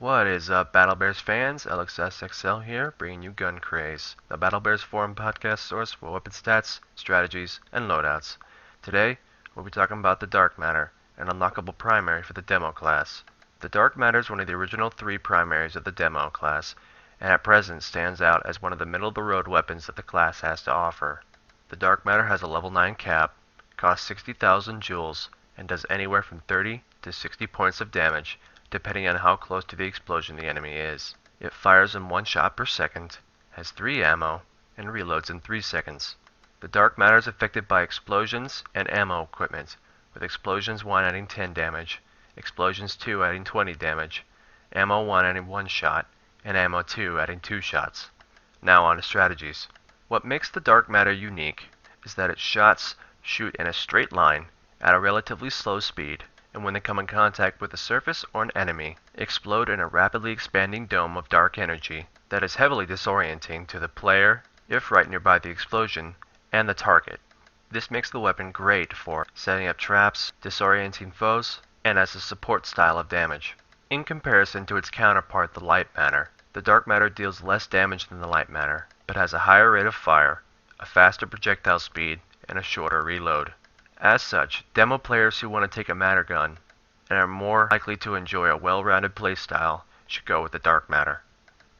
What is up, Battle Bears fans? LXSXL here, bringing you Gun Craze, the Battle Bears forum podcast source for weapon stats, strategies, and loadouts. Today, we'll be talking about the Dark Matter, an unlockable primary for the demo class. The Dark Matter is one of the original 3 primaries of the demo class, and at present stands out as one of the middle-of-the-road weapons that the class has to offer. The Dark Matter has a level 9 cap, costs 60,000 joules, and does anywhere from 30 to 60 points of damage, depending on how close to the explosion the enemy is. It fires in 1 shot per second, has 3 ammo, and reloads in 3 seconds. The Dark Matter is affected by explosions and ammo equipment, with Explosions 1 adding 10 damage, Explosions 2 adding 20 damage, Ammo 1 adding 1 shot, and Ammo 2 adding 2 shots. Now on to strategies. What makes the Dark Matter unique is that its shots shoot in a straight line at a relatively slow speed, and when they come in contact with a surface or an enemy, explode in a rapidly expanding dome of dark energy that is heavily disorienting to the player, if right nearby the explosion, and the target. This makes the weapon great for setting up traps, disorienting foes, and as a support style of damage. In comparison to its counterpart, the Light Matter, the Dark Matter deals less damage than the Light Matter, but has a higher rate of fire, a faster projectile speed, and a shorter reload. As such, demo players who want to take a matter gun and are more likely to enjoy a well-rounded playstyle should go with the Dark Matter.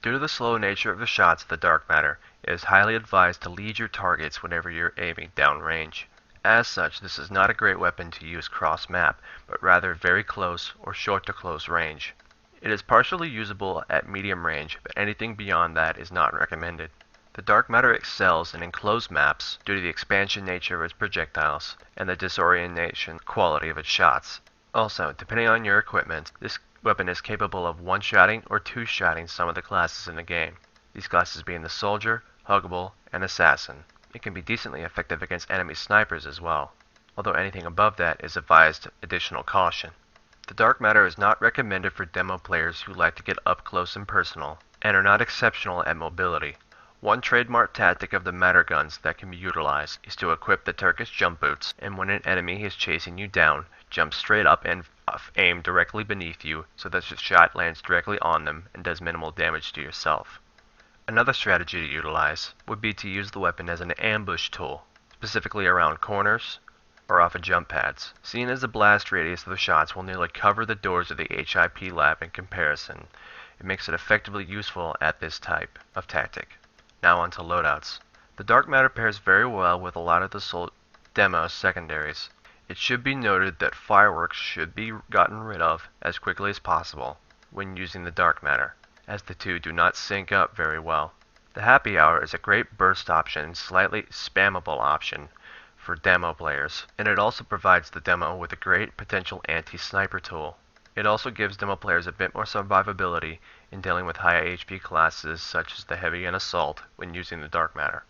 Due to the slow nature of the shots of the Dark Matter, it is highly advised to lead your targets whenever you're aiming downrange. As such, this is not a great weapon to use cross-map, but rather very close or short-to-close range. It is partially usable at medium range, but anything beyond that is not recommended. The Dark Matter excels in enclosed maps due to the expansion nature of its projectiles and the disorientation quality of its shots. Also, depending on your equipment, this weapon is capable of one-shotting or two-shotting some of the classes in the game, these classes being the Soldier, Huggable, and Assassin. It can be decently effective against enemy snipers as well, although anything above that is advised additional caution. The Dark Matter is not recommended for demo players who like to get up close and personal, and are not exceptional at mobility. One trademark tactic of the Matter guns that can be utilized is to equip the Turkish jump boots, and when an enemy is chasing you down, jump straight up and aim directly beneath you so that the shot lands directly on them and does minimal damage to yourself. Another strategy to utilize would be to use the weapon as an ambush tool, specifically around corners or off of jump pads. Seeing as the blast radius of the shots will nearly cover the doors of the HIP lab in comparison, it makes it effectively useful at this type of tactic. Now on to loadouts. The Dark Matter pairs very well with a lot of the demo secondaries. It should be noted that fireworks should be gotten rid of as quickly as possible when using the Dark Matter, as the two do not sync up very well. The Happy Hour is a great burst option and slightly spammable option for demo players, and it also provides the demo with a great potential anti-sniper tool. It also gives demo players a bit more survivability in dealing with high HP classes such as the Heavy and Assault when using the Dark Matter.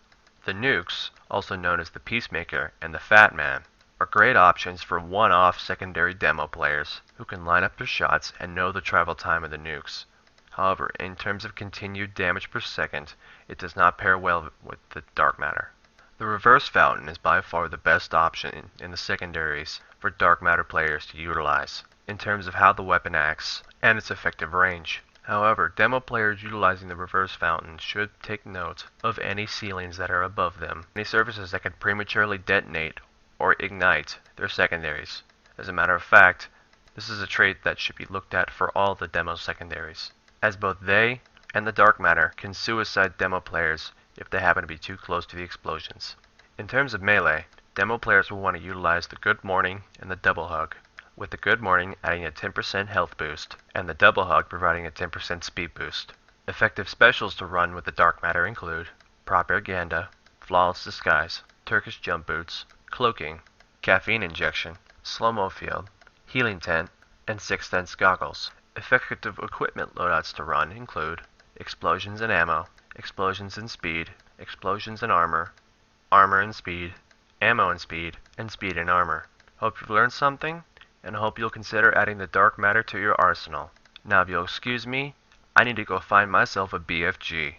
The Nukes, also known as the Peacemaker and the Fat Man, are great options for one-off secondary demo players who can line up their shots and know the travel time of the nukes. However, in terms of continued damage per second, it does not pair well with the Dark Matter. The Reverse Fountain is by far the best option in the secondaries for Dark Matter players to utilize, in terms of how the weapon acts and its effective range. However, demo players utilizing the Reverse Fountain should take note of any ceilings that are above them, any surfaces that can prematurely detonate or ignite their secondaries. As a matter of fact, this is a trait that should be looked at for all the demo secondaries, as both they and the Dark Matter can suicide demo players if they happen to be too close to the explosions. In terms of melee, demo players will want to utilize the Good Morning and the Double Hug, with the Good Morning adding a 10% health boost, and the Double Hug providing a 10% speed boost. Effective specials to run with the Dark Matter include Propaganda, Flawless Disguise, Turkish Jump Boots, Cloaking, Caffeine Injection, Slow-Mo Field, Healing Tent, and Sixth Sense Goggles. Effective equipment loadouts to run include Explosions and Ammo, Explosions and Speed, Explosions and Armor, Armor and Speed, Ammo and Speed, and Speed and Armor. Hope you've learned something, and hope you'll consider adding the Dark Matter to your arsenal. Now if you'll excuse me, I need to go find myself a BFG.